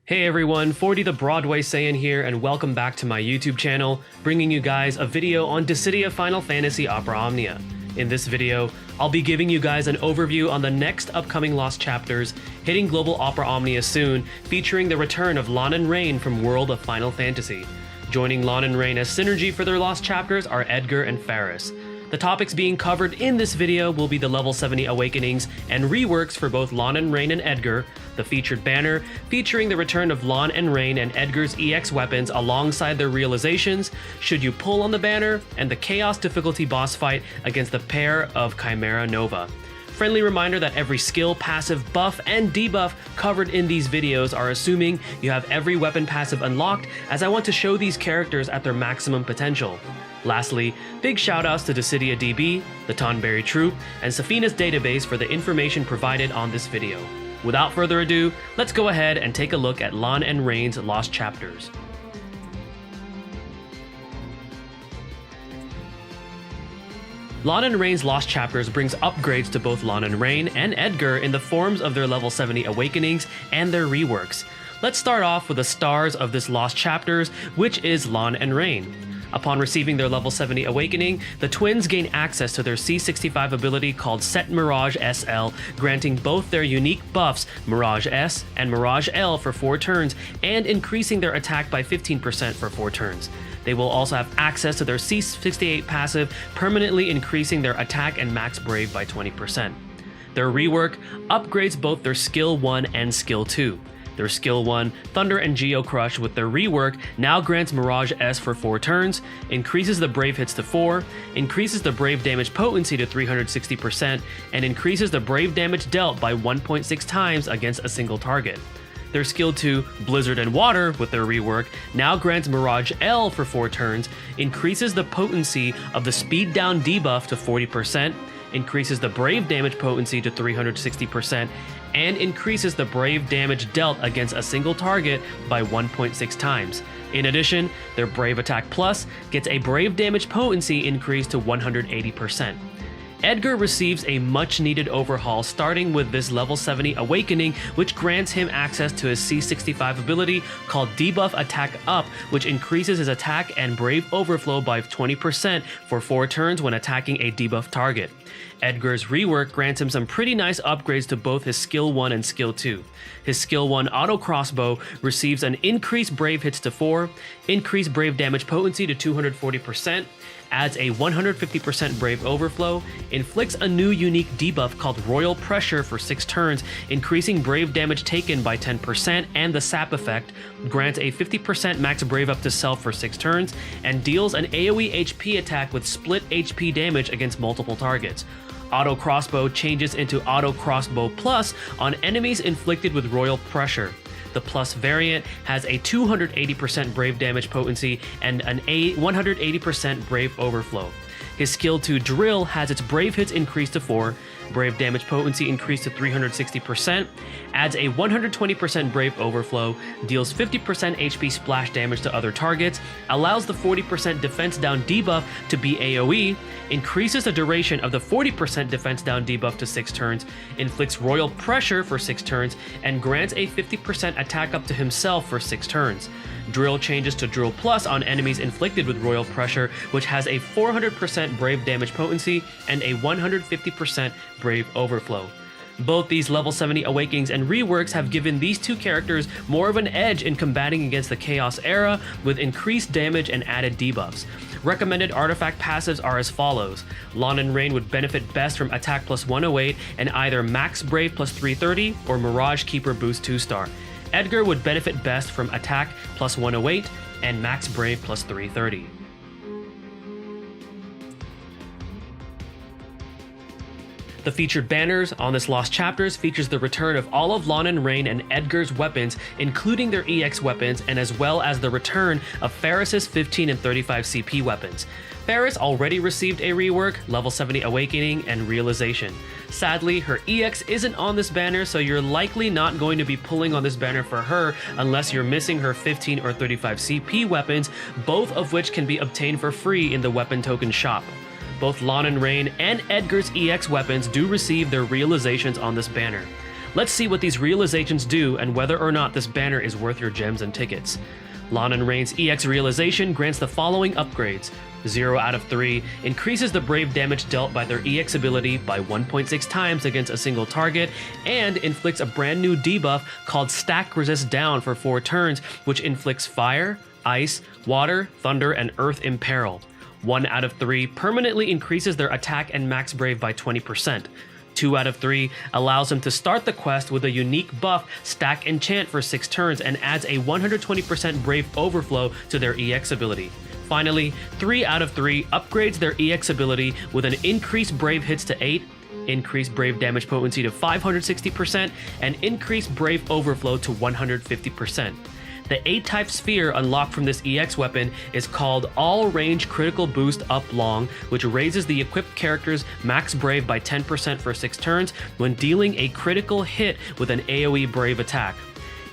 Hey everyone, 40 the Broadway Saiyan here, and welcome back to my YouTube channel, bringing you guys a video on Dissidia Final Fantasy Opera Omnia. In this video, I'll be giving you guys an overview on the next upcoming Lost Chapters, hitting Global Opera Omnia soon, featuring the return of Lann and Reynn from World of Final Fantasy. Joining Lann and Reynn as synergy for their Lost Chapters are Edgar and Faris. The topics being covered in this video will be the level 70 awakenings and reworks for both Lann and Reynn and Edgar, the featured banner featuring the return of Lann and Reynn and Edgar's EX weapons alongside their realizations, should you pull on the banner, and the Chaos difficulty boss fight against the pair of Chimera Nova. Friendly reminder that every skill, passive, buff, and debuff covered in these videos are assuming you have every weapon passive unlocked, as I want to show these characters at their maximum potential. Lastly, big shoutouts to Dissidia DB, the Tonberry Troop, and Safina's database for the information provided on this video. Without further ado, let's go ahead and take a look at Lann and Reynn's Lost Chapters. Lann and Reynn's Lost Chapters brings upgrades to both Lann and Reynn and Edgar in the forms of their level 70 awakenings and their reworks. Let's start off with the stars of this Lost Chapters, which is Lann and Reynn. Upon receiving their level 70 awakening, the twins gain access to their C65 ability called Set Mirage SL, granting both their unique buffs Mirage S and Mirage L for 4 turns, and increasing their attack by 15% for 4 turns. They will also have access to their C68 passive, permanently increasing their attack and max brave by 20%. Their rework upgrades both their Skill 1 and Skill 2. Their Skill 1, Thunder and Geo Crush with their rework, now grants Mirage S for 4 turns, increases the Brave hits to 4, increases the Brave damage potency to 360%, and increases the Brave damage dealt by 1.6 times against a single target. Their Skill 2, Blizzard and Water, with their rework, now grants Mirage L for 4 turns, increases the potency of the Speed Down debuff to 40%, increases the Brave damage potency to 360%, and increases the Brave damage dealt against a single target by 1.6 times. In addition, their Brave Attack Plus gets a Brave damage potency increase to 180%. Edgar receives a much-needed overhaul, starting with this level 70 awakening, which grants him access to his C65 ability called Debuff Attack Up, which increases his attack and Brave Overflow by 20% for 4 turns when attacking a debuff target. Edgar's rework grants him some pretty nice upgrades to both his Skill 1 and Skill 2. His Skill 1 Auto Crossbow receives an increased Brave hits to 4, increased Brave damage potency to 240%, adds a 150% Brave Overflow, inflicts a new unique debuff called Royal Pressure for 6 turns, increasing Brave damage taken by 10%, and the Sap effect, grants a 50% max Brave up to self for 6 turns, and deals an AoE HP attack with split HP damage against multiple targets. Auto Crossbow changes into Auto Crossbow Plus on enemies inflicted with Royal Pressure. The Plus variant has a 280% Brave damage potency and an 180% Brave Overflow. His Skill 2 Drill has its Brave hits increased to 4, Brave damage potency increased to 360%, adds a 120% Brave Overflow, deals 50% HP splash damage to other targets, allows the 40% defense down debuff to be AoE, increases the duration of the 40% defense down debuff to 6 turns, inflicts Royal Pressure for 6 turns, and grants a 50% attack up to himself for 6 turns. Drill changes to Drill Plus on enemies inflicted with Royal Pressure, which has a 400% Brave damage potency and a 150% Brave Overflow. Both these level 70 awakenings and reworks have given these two characters more of an edge in combating against the Chaos era with increased damage and added debuffs. Recommended artifact passives are as follows. Lann and Reynn would benefit best from Attack plus 108 and either Max Brave plus 330 or Mirage Keeper Boost 2-star. Edgar would benefit best from Attack plus 108 and Max Brave plus 330. The featured banners on this Lost Chapters features the return of all of Lann and Reynn and Edgar's weapons, including their EX weapons, and as well as the return of Faris's 15 and 35 CP weapons. Faris already received a rework, level 70 awakening, and realization. Sadly, her EX isn't on this banner, so you're likely not going to be pulling on this banner for her unless you're missing her 15 or 35 CP weapons, both of which can be obtained for free in the weapon token shop. Both Lann and Reynn and Edgar's EX weapons do receive their realizations on this banner. Let's see what these realizations do and whether or not this banner is worth your gems and tickets. Lann and Reynn's EX realization grants the following upgrades. 0 out of 3 increases the brave damage dealt by their EX ability by 1.6 times against a single target, and inflicts a brand new debuff called Stack Resist Down for 4 turns, which inflicts fire, ice, water, thunder, and earth imperil. 1 out of 3 permanently increases their attack and max brave by 20%. 2 out of 3 allows them to start the quest with a unique buff Stack Enchant for 6 turns and adds a 120% brave overflow to their EX ability. Finally, 3 out of 3 upgrades their EX ability with an increased brave hits to 8, increased brave damage potency to 560%, and increased brave overflow to 150%. The A-type sphere unlocked from this EX weapon is called All Range Critical Boost Up Long, which raises the equipped character's max brave by 10% for 6 turns when dealing a critical hit with an AoE brave attack.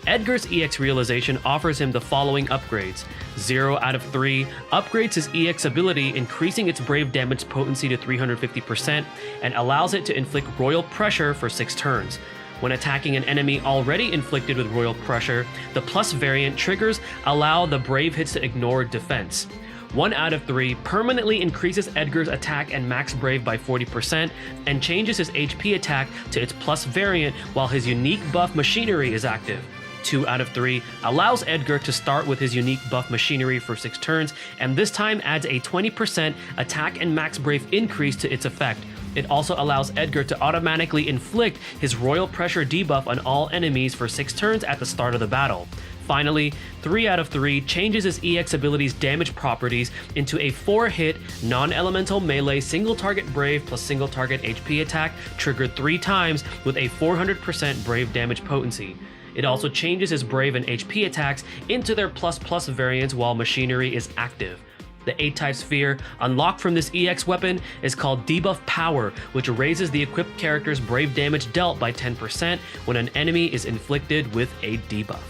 Edgar's EX realization offers him the following upgrades. 0 out of 3 upgrades his EX ability, increasing its brave damage potency to 350%, and allows it to inflict royal pressure for 6 turns. When attacking an enemy already inflicted with royal pressure, the plus variant triggers allow the brave hits to ignore defense. 1 out of 3 permanently increases Edgar's attack and max brave by 40% and changes his HP attack to its plus variant while his unique buff machinery is active. 2 out of 3 allows Edgar to start with his unique buff machinery for 6 turns, and this time adds a 20% attack and max brave increase to its effect. It also allows Edgar to automatically inflict his royal pressure debuff on all enemies for 6 turns at the start of the battle. Finally, 3 out of 3 changes his EX ability's damage properties into a 4-hit, non-elemental melee single-target brave plus single-target HP attack triggered 3 times with a 400% brave damage potency. It also changes his brave and HP attacks into their plus variants while machinery is active. The A-type sphere unlocked from this EX weapon is called Debuff Power, which raises the equipped character's brave damage dealt by 10% when an enemy is inflicted with a debuff.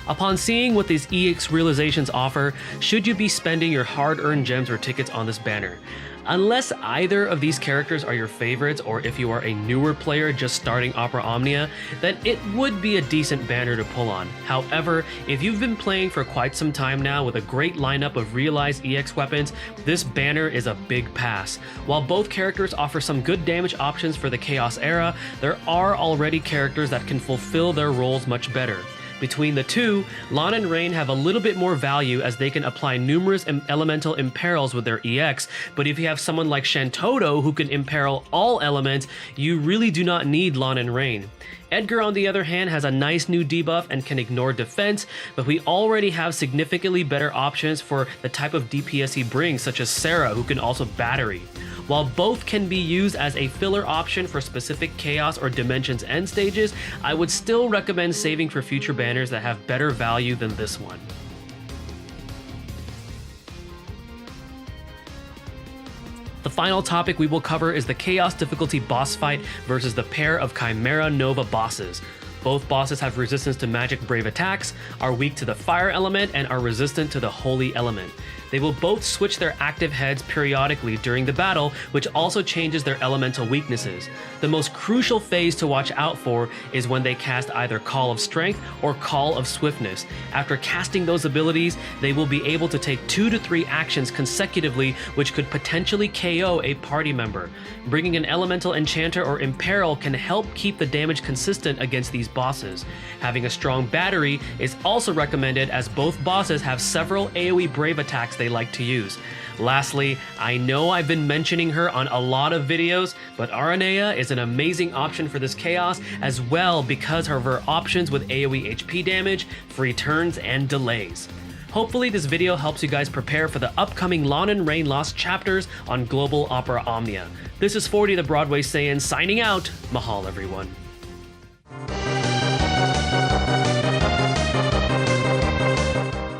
Upon seeing what these EX realizations offer, should you be spending your hard-earned gems or tickets on this banner? Unless either of these characters are your favorites, or if you are a newer player just starting Opera Omnia, then it would be a decent banner to pull on. However, if you've been playing for quite some time now with a great lineup of realized EX weapons, this banner is a big pass. While both characters offer some good damage options for the Chaos era, there are already characters that can fulfill their roles much better. Between the two, Lann and Reynn have a little bit more value as they can apply numerous elemental imperils with their EX, but if you have someone like Shantoto who can imperil all elements, you really do not need Lann and Reynn. Edgar, on the other hand, has a nice new debuff and can ignore defense, but we already have significantly better options for the type of DPS he brings, such as Sarah, who can also battery. While both can be used as a filler option for specific Chaos or Dimensions end stages, I would still recommend saving for future banners that have better value than this one. The final topic we will cover is the Chaos difficulty boss fight versus the pair of Chimera Nova bosses. Both bosses have resistance to magic brave attacks, are weak to the fire element, and are resistant to the holy element. They will both switch their active heads periodically during the battle, which also changes their elemental weaknesses. The most crucial phase to watch out for is when they cast either Call of Strength or Call of Swiftness. After casting those abilities, they will be able to take 2 to 3 actions consecutively, which could potentially KO a party member. Bringing an elemental enchanter or imperil can help keep the damage consistent against these bosses. Having a strong battery is also recommended, as both bosses have several AoE brave attacks they like to use. Lastly, I know I've been mentioning her on a lot of videos, but Aranea is an amazing option for this Chaos as well because of her options with AoE HP damage, free turns, and delays. Hopefully this video helps you guys prepare for the upcoming Lann and Reynn Lost Chapters on Global Opera Omnia. This is 40 the Broadway Saiyan signing out. Mahal everyone.